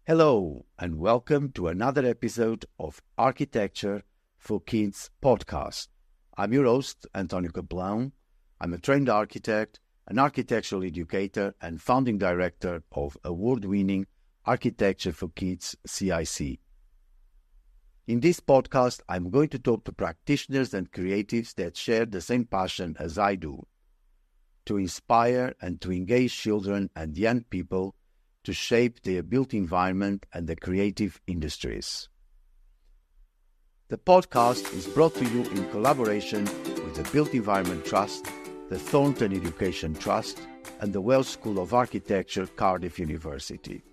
Hello and welcome to another episode of Architecture for Kids podcast. I'm your host, António Capelão. I'm a trained architect, an architectural educator and founding director of award-winning Architecture for Kids CIC. In this podcast, I'm going to talk to practitioners and creatives that share the same passion as I do, to inspire and to engage children and young people to shape their built environment and the creative industries. The podcast is brought to you in collaboration with the Built Environment Trust, the Thornton Education Trust, and the Welsh School of Architecture, Cardiff University.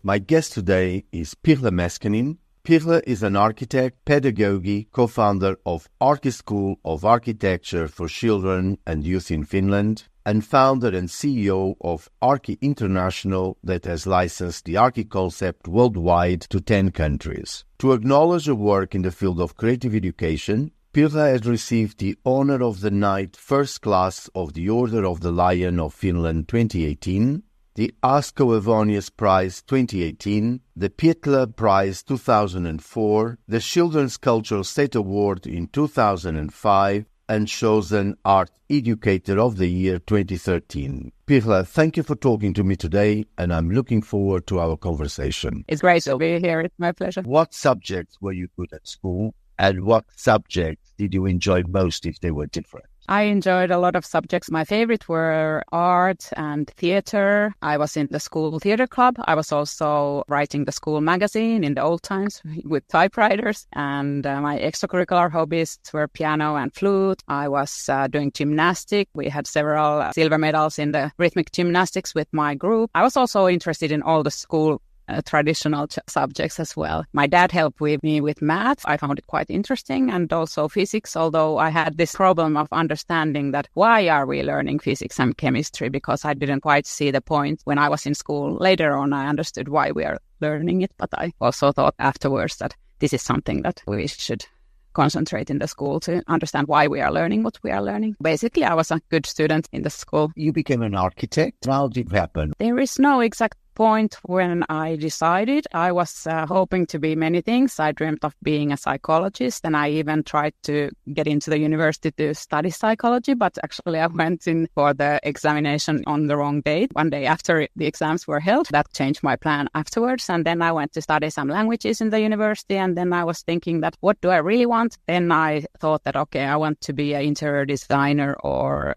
My guest today is Pihla Meskanen. Pihla is an architect, pedagogue, co-founder of Arkki School of Architecture for Children and Youth in Finland, and founder and CEO of Arkki International that has licensed the Arkki concept worldwide to 10 countries. To acknowledge her work in the field of creative education, Pihla has received the Honor of the Knight First Class of the Order of the Lion of Finland 2018, the Asko Avonius Prize 2018, the Pihla Prize 2004, the Children's Cultural State Award in 2005, and chosen Art Educator of the Year 2013. Pihla, thank you for talking to me today, and I'm looking forward to our conversation. It's great to be here. It's my pleasure. What subjects were you good at school, and what subjects did you enjoy most if they were different? I enjoyed a lot of subjects. My favorite were art and theater. I was in the school theater club. I was also writing the school magazine in the old times with typewriters. And my extracurricular hobbies were piano and flute. I was doing gymnastics. We had several silver medals in the rhythmic gymnastics with my group. I was also interested in all the school traditional subjects as well. My dad helped me with math. I found it quite interesting, and also physics, although I had this problem of understanding that why are we learning physics and chemistry, because I didn't quite see the point when I was in school. Later on, I understood why we are learning it, but I also thought afterwards that this is something that we should concentrate in the school to understand why we are learning what we are learning. Basically, I was a good student in the school. You became an architect. How did it happen? There is no exact point when I decided. I was hoping to be many things. I dreamt of being a psychologist, and I even tried to get into the university to study psychology, but actually I went in for the examination on the wrong date, one day after the exams were held. That changed my plan afterwards, and then I went to study some languages in the university, and then I was thinking that what do I really want? Then I thought that, okay, I want to be an interior designer or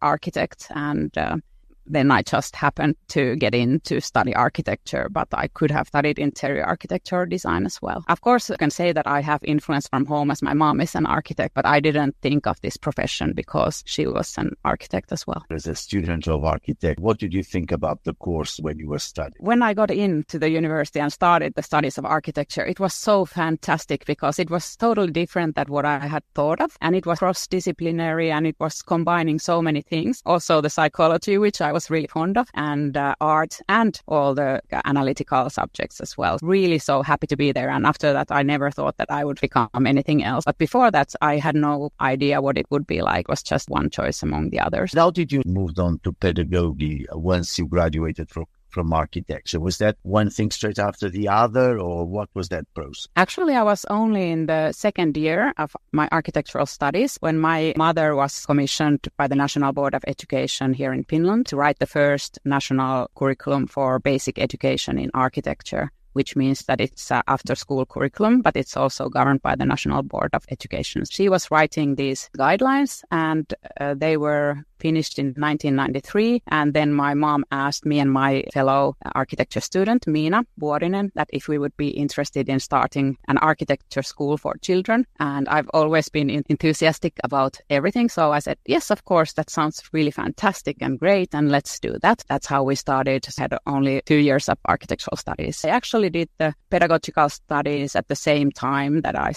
architect, and then I just happened to get in to study architecture, but I could have studied interior architecture or design as well. Of course, I can say that I have influence from home as my mom is an architect, but I didn't think of this profession because she was an architect as well. As a student of architect, what did you think about the course when you were studying? When I got into the university and started the studies of architecture, it was so fantastic because it was totally different than what I had thought of, and it was cross-disciplinary, and it was combining so many things. Also the psychology, which I was really fond of, and art, and all the analytical subjects as well. Really so happy to be there. And after that, I never thought that I would become anything else. But before that, I had no idea what it would be like. It was just one choice among the others. How did you move on to pedagogy once you graduated from architecture? Was that one thing straight after the other, or what was that process? Actually, I was only in the second year of my architectural studies when my mother was commissioned by the National Board of Education here in Finland to write the first national curriculum for basic education in architecture, which means that it's after-school curriculum, but it's also governed by the National Board of Education. She was writing these guidelines, and they were finished in 1993. And then my mom asked me and my fellow architecture student, Miina Vuorinen, that if we would be interested in starting an architecture school for children. And I've always been enthusiastic about everything. So I said, yes, of course, that sounds really fantastic and great. And let's do that. That's how we started. I had only 2 years of architectural studies. I actually did the pedagogical studies at the same time that I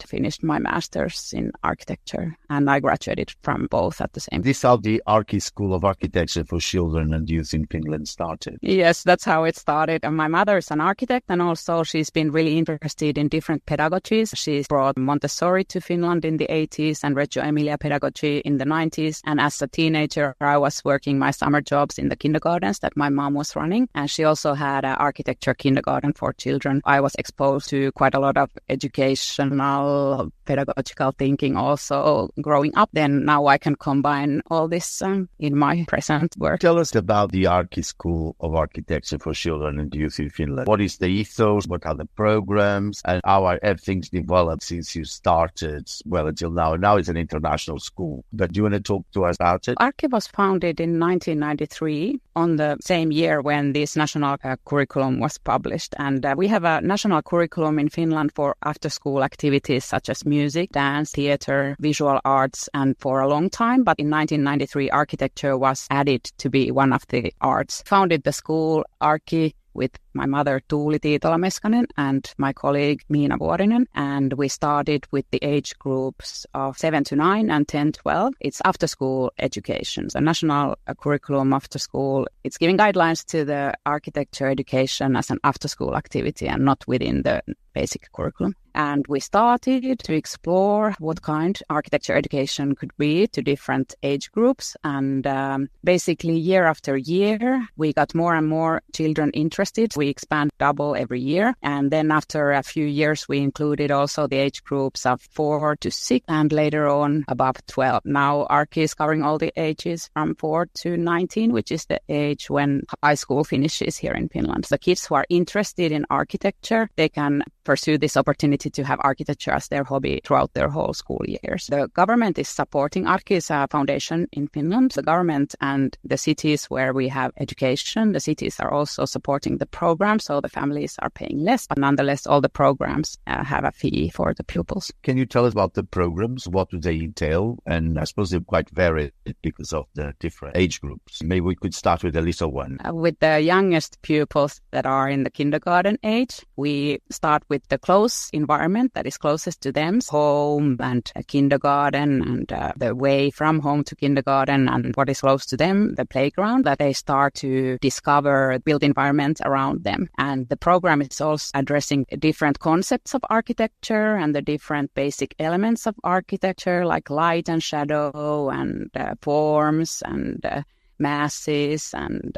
finished my master's in architecture. And I graduated from both at the same time. This how did the Arkki School of Architecture for Children and Youth in Finland started? Yes, that's how it started. And my mother is an architect, and also she's been really interested in different pedagogies. She's brought Montessori to Finland in the 80s and Reggio Emilia pedagogy in the 90s. And as a teenager, I was working my summer jobs in the kindergartens that my mom was running. And she also had an architecture kindergarten for children. I was exposed to quite a lot of educational, pedagogical thinking also growing up. Then now I can combine all this in my present work. Tell us about the Arkki School of Architecture for Children and Youth in Finland. What is the ethos? What are the programs? And how are things developed since you started, well, until now? Now it's an international school. But do you want to talk to us about it? Arkki was founded in 1993 on the same year when this national curriculum was published. And we have a national curriculum in Finland for after-school activities such as music, dance, theater, visual arts, and for a long time. But in 1993, architecture was added to be one of the arts. Founded the school Arkki with my mother Pihla Meskanen and my colleague Miina Vuorinen. And we started with the age groups of 7 to 9 and 10 to 12. It's after school education. The national curriculum after school, it's giving guidelines to the architecture education as an after school activity and not within the basic curriculum. And we started to explore what kind architecture education could be to different age groups. And basically year after year, we got more and more children interested. We expand double every year. And then after a few years, we included also the age groups of 4 to 6 and later on above 12. Now Arkki is covering all the ages from 4 to 19, which is the age when high school finishes here in Finland. The kids who are interested in architecture, they can pursue this opportunity to have architecture as their hobby throughout their whole school years. The government is supporting Arkki as a foundation in Finland. The government and the cities where we have education, the cities are also supporting the program, so the families are paying less, but nonetheless all the programs have a fee for the pupils. Can you tell us about the programs? What do they entail? And I suppose they're quite varied because of the different age groups. Maybe we could start with the little one. With the youngest pupils that are in the kindergarten age, we start with the close environment that is closest to them, home and kindergarten and the way from home to kindergarten and what is close to them, the playground, that they start to discover built environment around them. And the program is also addressing different concepts of architecture and the different basic elements of architecture like light and shadow and forms and masses and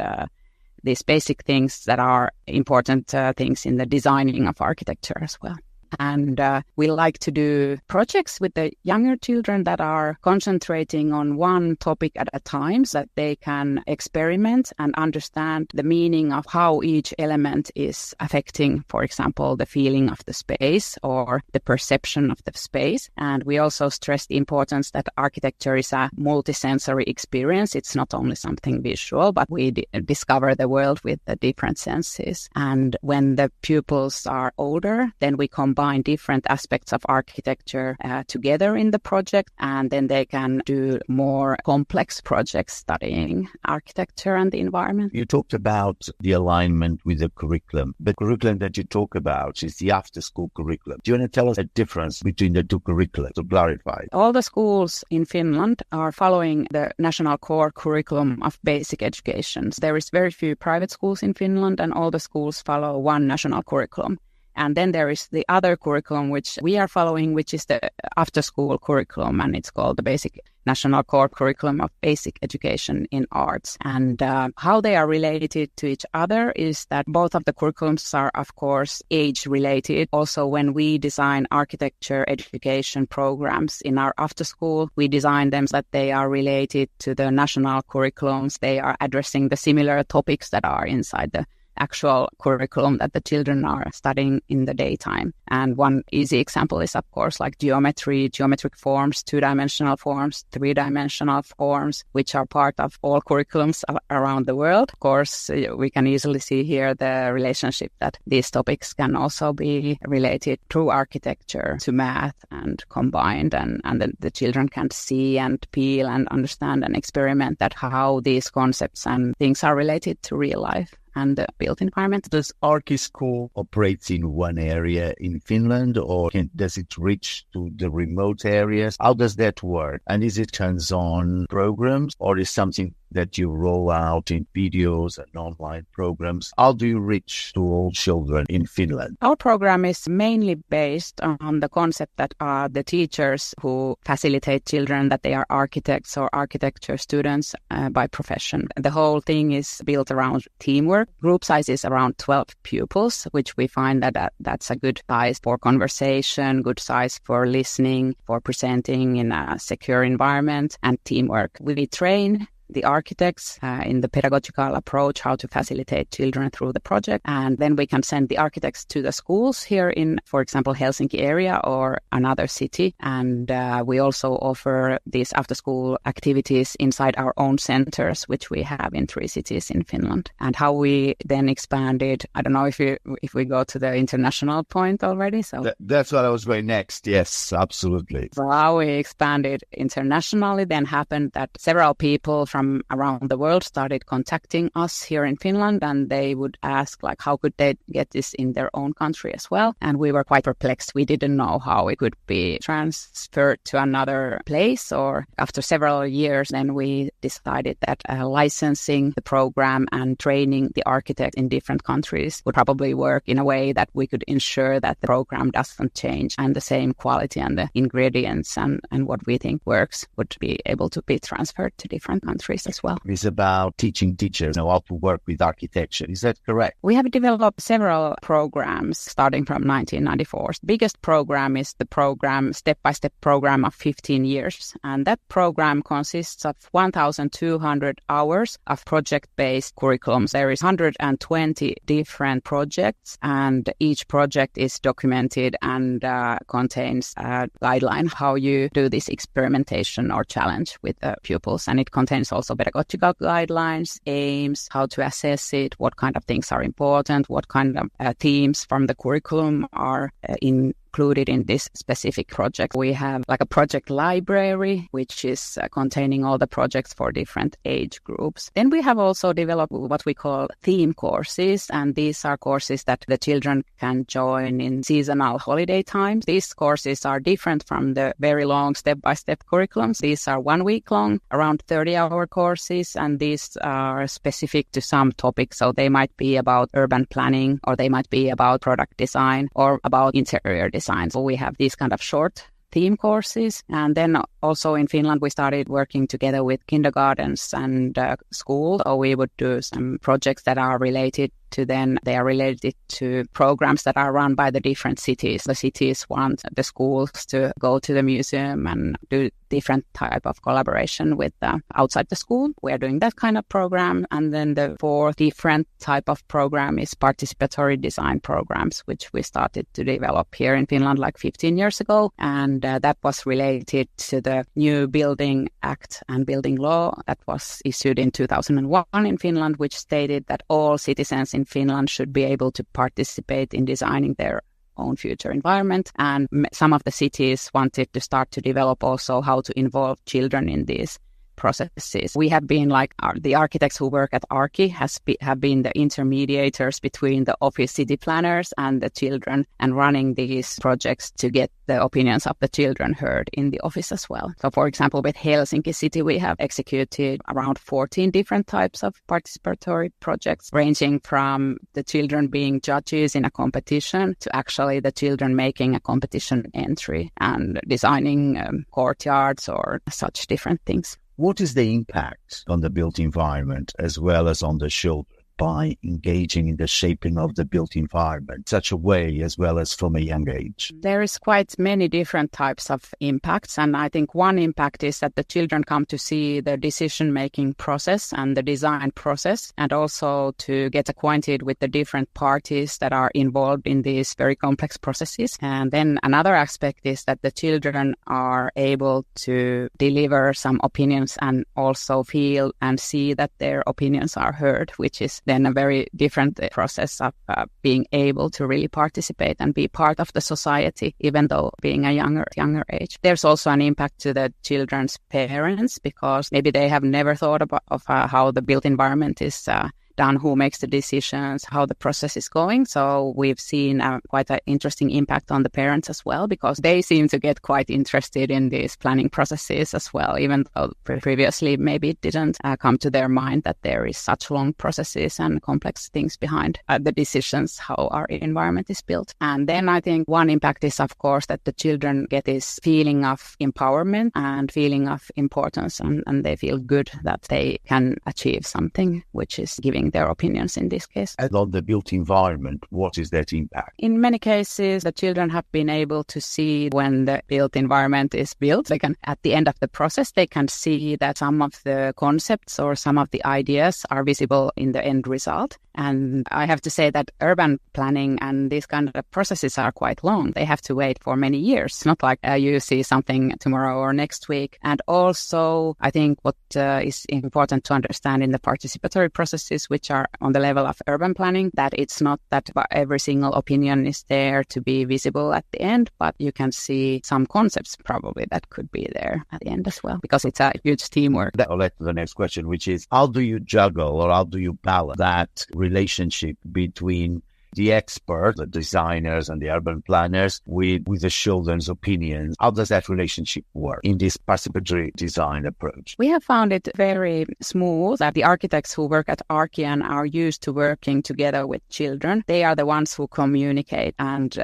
these basic things that are important things in the designing of architecture as well. And we like to do projects with the younger children that are concentrating on one topic at a time so that they can experiment and understand the meaning of how each element is affecting, for example, the feeling of the space or the perception of the space. And we also stress the importance that architecture is a multisensory experience. It's not only something visual, but we discover the world with the different senses. And when the pupils are older, then we combine different aspects of architecture together in the project, and then they can do more complex projects studying architecture and the environment. You talked about the alignment with the curriculum. The curriculum that you talk about is the after-school curriculum. Do you want to tell us the difference between the two curricula to clarify? All the schools in Finland are following the national core curriculum of basic education. There is very few private schools in Finland, and all the schools follow one national curriculum. And then there is the other curriculum which we are following, which is the after-school curriculum, and it's called the Basic National Core Curriculum of Basic Education in Arts. And how they are related to each other is that both of the curriculums are, of course, age-related. Also, when we design architecture education programs in our after-school, we design them so that they are related to the national curriculums. They are addressing the similar topics that are inside the actual curriculum that the children are studying in the daytime. And one easy example is, of course, like geometry, geometric forms, two-dimensional forms, three-dimensional forms, which are part of all curriculums around the world. Of course, we can easily see here the relationship that these topics can also be related through architecture to math and combined, and then the children can see and feel and understand and experiment that how these concepts and things are related to real life and the built environment. Does Arkki School operate in one area in Finland, or does it reach to the remote areas? How does that work? And is it hands-on programs, or is something that you roll out in videos and online programs? How do you reach to all children in Finland? Our program is mainly based on the concept that the teachers who facilitate children, that they are architects or architecture students by profession. The whole thing is built around teamwork. Group size is around 12 pupils, which we find that's a good size for conversation, good size for listening, for presenting in a secure environment, and teamwork. We train the architects in the pedagogical approach, how to facilitate children through the project. And then we can send the architects to the schools here in, for example, Helsinki area or another city. And we also offer these after-school activities inside our own centers, which we have in 3 cities in Finland. And how we then expanded, I don't know if we go to the international point already. So that's what I was going next. Yes, absolutely. So how we expanded internationally then happened that several people from around the world started contacting us here in Finland, and they would ask like how could they get this in their own country as well. And we were quite perplexed. We didn't know how it could be transferred to another place, or after several years then we decided that licensing the program and training the architect in different countries would probably work in a way that we could ensure that the program doesn't change and the same quality and the ingredients and what we think works would be able to be transferred to different countries as well. It's about teaching teachers how to work with architecture. Is that correct? We have developed several programs starting from 1994. The biggest program is the program, step-by-step program of 15 years. And that program consists of 1,200 hours of project-based curriculums. There is 120 different projects, and each project is documented and contains a guideline how you do this experimentation or challenge with the pupils. And it contains also pedagogical guidelines, aims, how to assess it, what kind of things are important, what kind of themes from the curriculum are included in this specific project. We have like a project library, which is containing all the projects for different age groups. Then we have also developed what we call theme courses, and these are courses that the children can join in seasonal holiday times. These courses are different from the very long step-by-step curriculums. These are 1 week long, around 30-hour courses, and these are specific to some topics. So they might be about urban planning, or they might be about product design, or about interior design. So we have these kind of short theme courses. And then also in Finland, we started working together with kindergartens and schools. So we would do some projects that are related to then they are related to programs that are run by the different cities. The cities want the schools to go to the museum and do different type of collaboration with outside the school. We are doing that kind of program. And then the 4th different type of program is participatory design programs, which we started to develop here in Finland like 15 years ago. And that was related to the new Building Act and Building Law that was issued in 2001 in Finland, which stated that all citizens in Finland should be able to participate in designing their own future environment. And some of the cities wanted to start to develop also how to involve children in these processes. We have been like the architects who work at Arkki have been the intermediators between the office city planners and the children, and running these projects to get the opinions of the children heard in the office as well. So for example, with Helsinki City, we have executed around 14 different types of participatory projects, ranging from the children being judges in a competition to actually the children making a competition entry and designing courtyards or such different things. What is the impact on the built environment as well as on the children by engaging in the shaping of the built environment such a way as well as from a young age? There is quite many different types of impacts, and I think one impact is that the children come to see the decision-making process and the design process, and also to get acquainted with the different parties that are involved in these very complex processes. And then another aspect is that the children are able to deliver some opinions and also feel and see that their opinions are heard, which is then a very different process of being able to really participate and be part of the society, even though being a younger age. There's also an impact to the children's parents, because maybe they have never thought of how the built environment is done, who makes the decisions, how the process is going. So we've seen quite an interesting impact on the parents as well, because they seem to get quite interested in these planning processes as well, even though previously maybe it didn't come to their mind that there is such long processes and complex things behind the decisions, how our environment is built. And then I think one impact is, of course, that the children get this feeling of empowerment and feeling of importance, and they feel good that they can achieve something, which is giving their opinions in this case. And on the built environment, what is that impact? In many cases, the children have been able to see when the built environment is built. They can, at the end of the process, they can see that some of the concepts or some of the ideas are visible in the end result. And I have to say that urban planning and these kind of processes are quite long. They have to wait for many years. It's not like you see something tomorrow or next week. And also, I think what is important to understand in the participatory processes, which are on the level of urban planning, that it's not that every single opinion is there to be visible at the end, but you can see some concepts probably that could be there at the end as well, because it's a huge teamwork. That will lead to the next question, which is, how do you juggle or how do you balance that relationship between the experts, the designers and the urban planners with the children's opinions? How does that relationship work in this participatory design approach? We have found it very smooth that the architects who work at Arkki and are used to working together with children, they are the ones who communicate and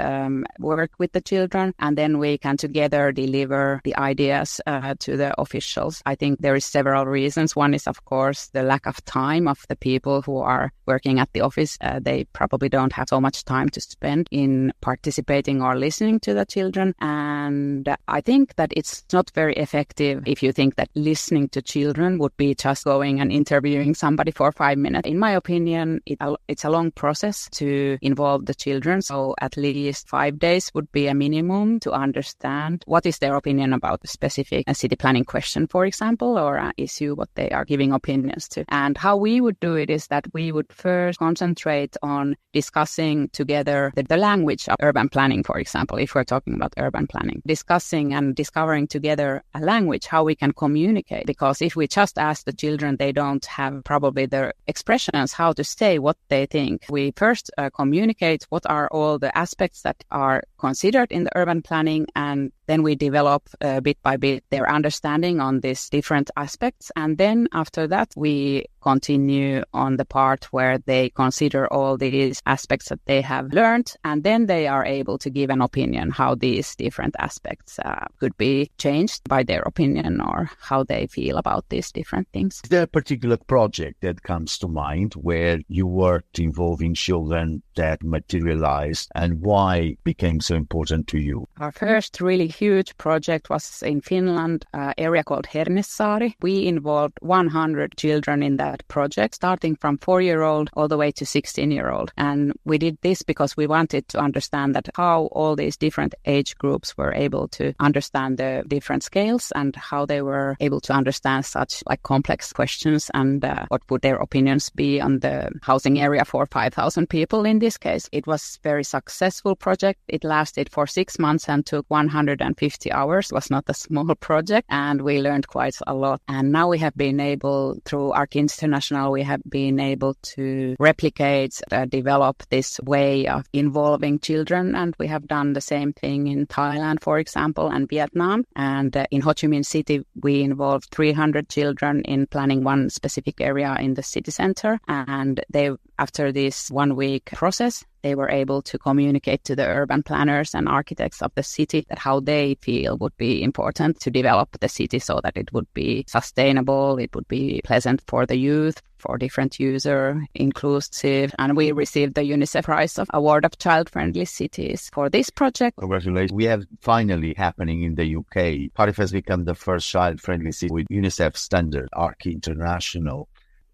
work with the children, and then we can together deliver the ideas to the officials. I think there is several reasons. One is, of course, the lack of time of the people who are working at the office. They probably don't have so much time to spend in participating or listening to the children. And I think that it's not very effective if you think that listening to children would be just going and interviewing somebody for 5 minutes. In my opinion, it's a long process to involve the children. So at least 5 days would be a minimum to understand what is their opinion about a specific city planning question, for example, or an issue what they are giving opinions to. And how we would do it is that we would first concentrate on discussing together the language of urban planning, for example, if we're talking about urban planning, discussing and discovering together a language, how we can communicate. Because if we just ask the children, they don't have probably the expressions, how to say what they think. We first communicate what are all the aspects that are considered in the urban planning, and then we develop bit by bit their understanding on these different aspects. And then after that, we continue on the part where they consider all these aspects that they have learned, and then they are able to give an opinion how these different aspects could be changed by their opinion or how they feel about these different things. Is there a particular project that comes to mind where you worked involving children that materialized, and why became so important to you? Our first really huge project was in Finland, an area called Hernesaari. We involved 100 children in that project, starting from 4-year-old all the way to 16-year-old. And we did this because we wanted to understand that how all these different age groups were able to understand the different scales and how they were able to understand such like complex questions, and what would their opinions be on the housing area for 5,000 people in this case. It was a very successful project. It lasted for 6 months and took 150 hours. It was not a small project, and we learned quite a lot. And now we have been able, through Arkki International, we have been able to replicate, develop this way of involving children. And we have done the same thing in Thailand, for example, and Vietnam. And in Ho Chi Minh City, we involved 300 children in planning one specific area in the city center. And they, after this 1-week process, they were able to communicate to the urban planners and architects of the city that how they feel would be important to develop the city so that it would be sustainable, it would be pleasant for the youth, for different user, inclusive. And we received the UNICEF Prize of Award of Child-Friendly Cities for this project. Congratulations. We have finally happening in the UK. Cardiff has become the first child-friendly city with UNICEF standard, Arkki International.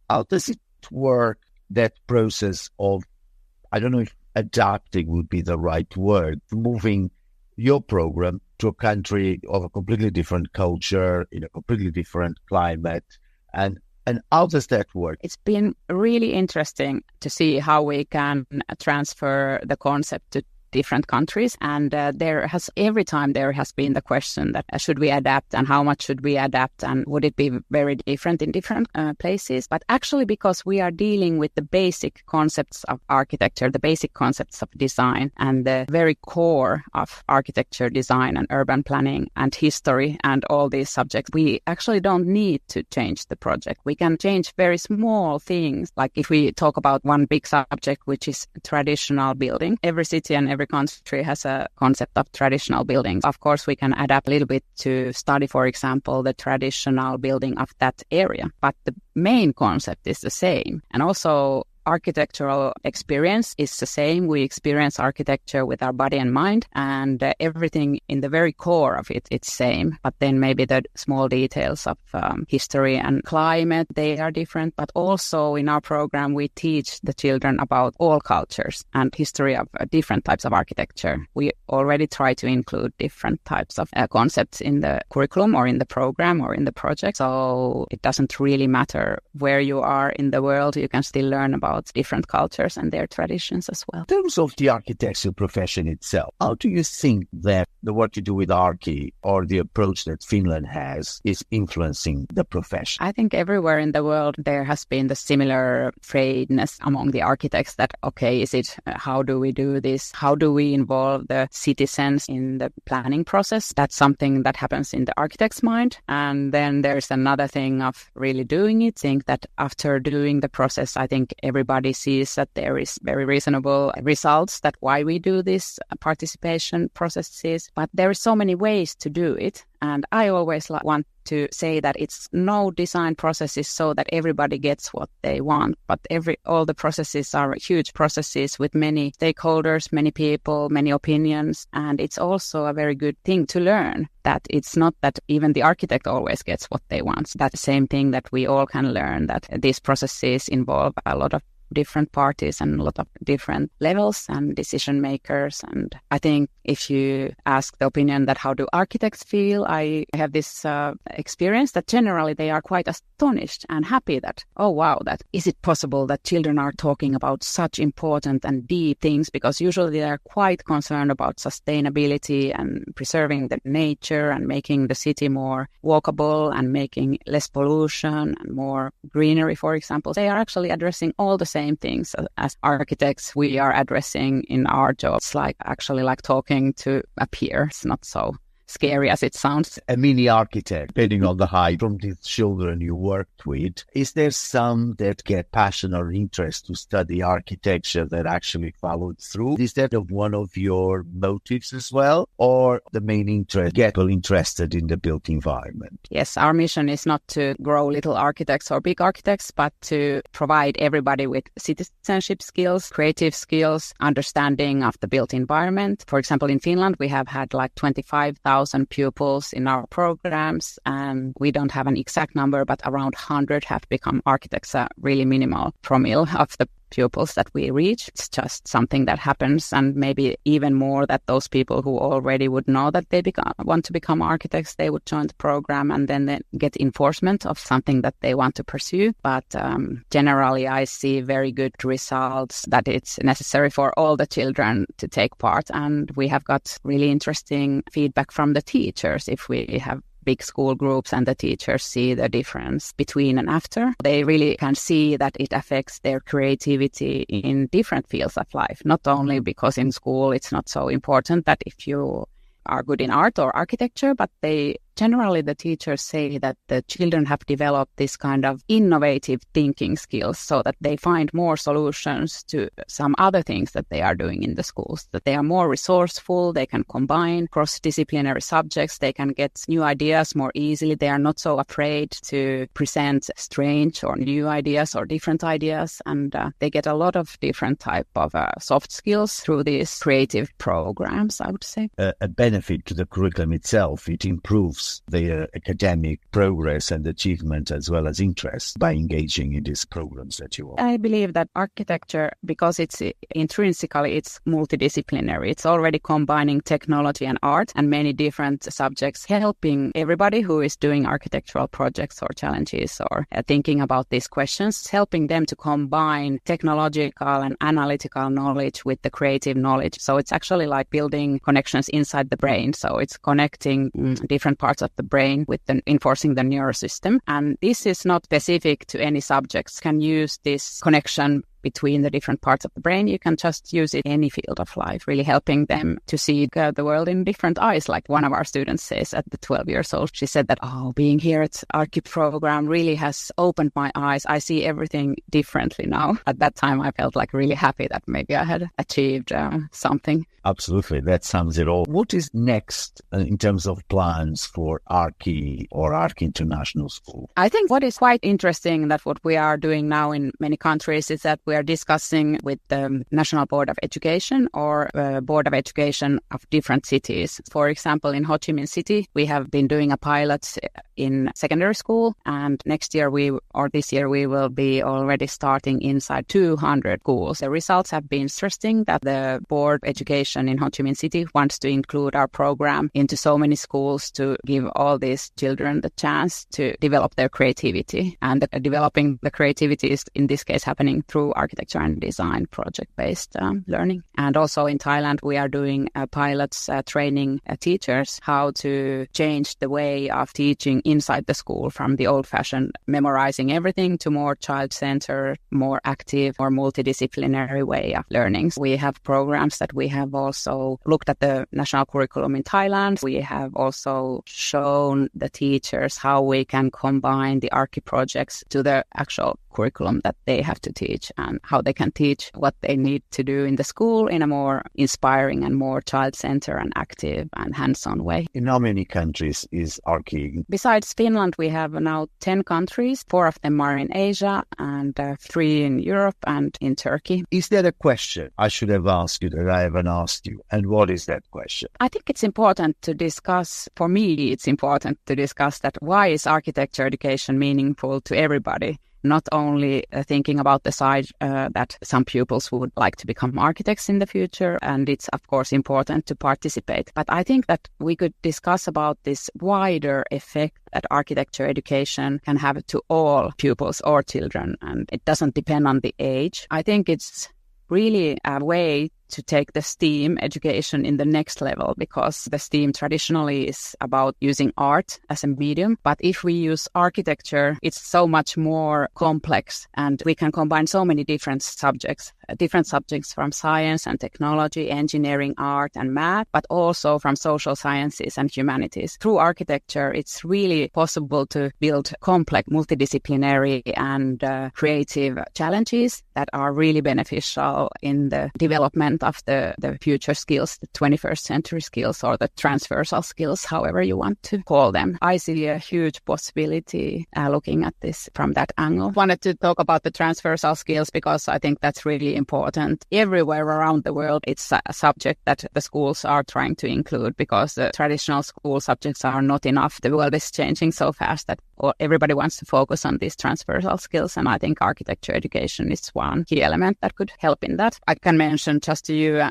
How does it work, that process of, I don't know if adapting would be the right word, moving your program to a country of a completely different culture, in a completely different climate, and how does that work? It's been really interesting to see how we can transfer the concept to different countries. And every time there has been the question that should we adapt and how much should we adapt and would it be very different in different places? But actually, because we are dealing with the basic concepts of architecture, the basic concepts of design and the very core of architecture, design and urban planning and history and all these subjects, we actually don't need to change the project. We can change very small things. Like if we talk about one big subject, which is traditional building, every city and every country has a concept of traditional buildings. Of course, we can adapt a little bit to study, for example, the traditional building of that area. But the main concept is the same. And also architectural experience is the same. We experience architecture with our body and mind, and everything in the very core of it, it's same. But then maybe the small details of history and climate, they are different. But also in our program, we teach the children about all cultures and history of different types of architecture. We already try to include different types of concepts in the curriculum or in the program or in the project. So it doesn't really matter where you are in the world. You can still learn about different cultures and their traditions as well. In terms of the architectural profession itself, how do you think that the work you do with Arkki or the approach that Finland has is influencing the profession? I think everywhere in the world there has been the similar afraidness among the architects that, okay, how do we do this? How do we involve the citizens in the planning process? That's something that happens in the architect's mind. And then there's another thing of really doing it. Think that after doing the process, I think everybody sees that there is very reasonable results, that why we do this participation processes. But there are so many ways to do it. And I always want to say that it's no design processes so that everybody gets what they want. But all the processes are huge processes with many stakeholders, many people, many opinions. And it's also a very good thing to learn that it's not that even the architect always gets what they want. That's the same thing that we all can learn, that these processes involve a lot of different parties and a lot of different levels and decision makers. And I think if you ask the opinion that how do architects feel, I have this experience that generally they are quite astonished and happy that, oh wow, that is it possible that children are talking about such important and deep things, because usually they are quite concerned about sustainability and preserving the nature and making the city more walkable and making less pollution and more greenery, for example. They are actually addressing all the same things as architects we are addressing in our jobs, like talking to a peer. It's not so scary as it sounds. A mini architect, depending on the height, from the children you worked with, is there some that get passion or interest to study architecture that actually followed through? Is that one of your motives as well, or the main interest, get people interested in the built environment? Yes, our mission is not to grow little architects or big architects, but to provide everybody with citizenship skills, creative skills, understanding of the built environment. For example, in Finland, we have had like 25,000 pupils in our programs, and we don't have an exact number, but around 100 have become architects, a really minimal promille of the pupils that we reach. It's just something that happens, and maybe even more that those people who already would know that they want to become architects, they would join the program and then they get enforcement of something that they want to pursue. But generally, I see very good results, that it's necessary for all the children to take part. And we have got really interesting feedback from the teachers. If we have big school groups and the teachers see the difference between and after, they really can see that it affects their creativity in different fields of life. Not only because in school it's not so important that if you are good in art or architecture, but generally the teachers say that the children have developed this kind of innovative thinking skills, so that they find more solutions to some other things that they are doing in the schools, that they are more resourceful, they can combine cross-disciplinary subjects, they can get new ideas more easily, they are not so afraid to present strange or new ideas or different ideas, and they get a lot of different type of soft skills through these creative programs, I would say. A benefit to the curriculum itself, it improves boost their academic progress and achievement as well as interest by engaging in these programs that you offer? I believe that architecture, because it's intrinsically, it's multidisciplinary. It's already combining technology and art and many different subjects, helping everybody who is doing architectural projects or challenges or thinking about these questions, helping them to combine technological and analytical knowledge with the creative knowledge. So it's actually like building connections inside the brain. So it's connecting different parts of the brain with enforcing the neurosystem. And this is not specific to any subjects. Can use this connection between the different parts of the brain. You can just use it in any field of life, really helping them to see the world in different eyes. Like one of our students says at the 12 years old, she said that, being here at Arkki program really has opened my eyes. I see everything differently now. At that time, I felt like really happy that maybe I had achieved something. Absolutely. That sums it all. What is next in terms of plans for Arkki or Arkki International School? I think what is quite interesting that what we are doing now in many countries is that we are discussing with the National Board of Education or Board of Education of different cities. For example, in Ho Chi Minh City, we have been doing a pilot in secondary school, and this year we will be already starting inside 200 schools. The results have been interesting that the Board of Education in Ho Chi Minh City wants to include our program into so many schools to give all these children the chance to develop their creativity. And developing the creativity is in this case happening through architecture and design project-based learning. And also in Thailand, we are doing pilots training teachers how to change the way of teaching inside the school from the old-fashioned memorizing everything to more child-centered, more active, more multidisciplinary way of learning. We have programs that we have also looked at the national curriculum in Thailand. We have also shown the teachers how we can combine the Arkki projects to the actual curriculum that they have to teach and how they can teach what they need to do in the school in a more inspiring and more child-centered and active and hands-on way. In how many countries is Arkki? Besides Finland, we have now 10 countries. 4 of them are in Asia and 3 in Europe and in Turkey. Is there a question I should have asked you that I haven't asked you? And what is that question? I think it's important to discuss, for me, it's important to discuss that why is architecture education meaningful to everybody? Not only thinking about the side that some pupils would like to become architects in the future, and it's of course important to participate. But I think that we could discuss about this wider effect that architecture education can have to all pupils or children, and it doesn't depend on the age. I think it's really a way to take the STEAM education in the next level, because the STEAM traditionally is about using art as a medium. But if we use architecture, it's so much more complex and we can combine so many different subjects from science and technology, engineering, art and math, but also from social sciences and humanities. Through architecture, it's really possible to build complex, multidisciplinary and creative challenges that are really beneficial in the development of the future skills, the 21st century skills or the transversal skills, however you want to call them. I see a huge possibility looking at this from that angle. I wanted to talk about the transversal skills because I think that's really important. Everywhere around the world, it's a subject that the schools are trying to include because the traditional school subjects are not enough. The world is changing so fast that everybody wants to focus on these transversal skills, and I think architecture education is one key element that could help in that. I can mention just to you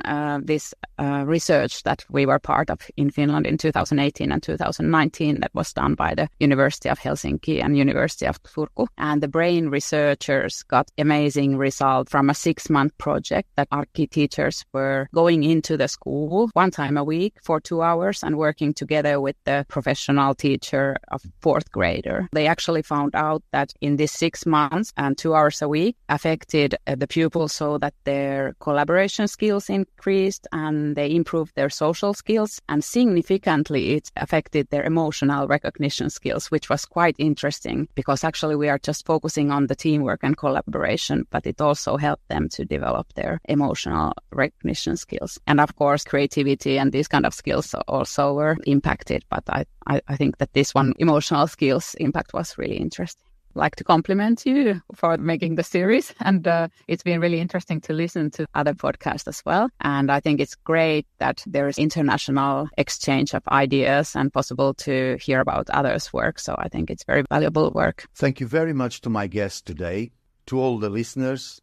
this research that we were part of in Finland in 2018 and 2019 that was done by the University of Helsinki and University of Turku. And the brain researchers got amazing result from a 6-month project that Arkki teachers were going into the school 1 time a week for 2 hours and working together with the professional teacher of 4th grader. They actually found out that in this 6 months and 2 hours a week affected the pupils so that their collaboration skills increased and they improved their social skills, and significantly it affected their emotional recognition skills, which was quite interesting because actually we are just focusing on the teamwork and collaboration, but it also helped them to develop their emotional recognition skills. And of course, creativity and these kind of skills also were impacted, but I think that this one, emotional skills impact, was really interesting. like to compliment you for making the series. And it's been really interesting to listen to other podcasts as well. And I think it's great that there is international exchange of ideas and possible to hear about others' work. So I think it's very valuable work. Thank you very much to my guest today, to all the listeners.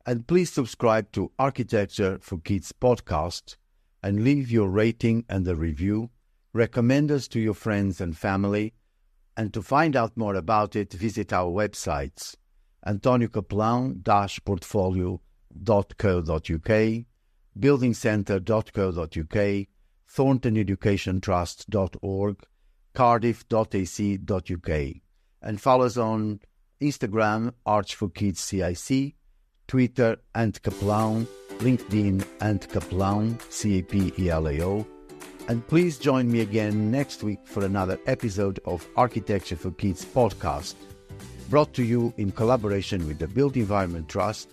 And please subscribe to Architecture for Kids podcast and leave your rating and a review. Recommend us to your friends and family. And to find out more about it, visit our websites, antoniocaplan-portfolio.co.uk, buildingcentre.co.uk, thorntoneducationtrust.org, cardiff.ac.uk, and follow us on Instagram, Arch for Kids CIC, Twitter, @Kaplan, LinkedIn, @Kaplan, CAPELAO. And please join me again next week for another episode of Architecture for Kids podcast, brought to you in collaboration with the Built Environment Trust,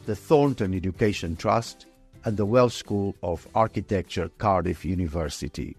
the Thornton Education Trust, and the Welsh School of Architecture, Cardiff University.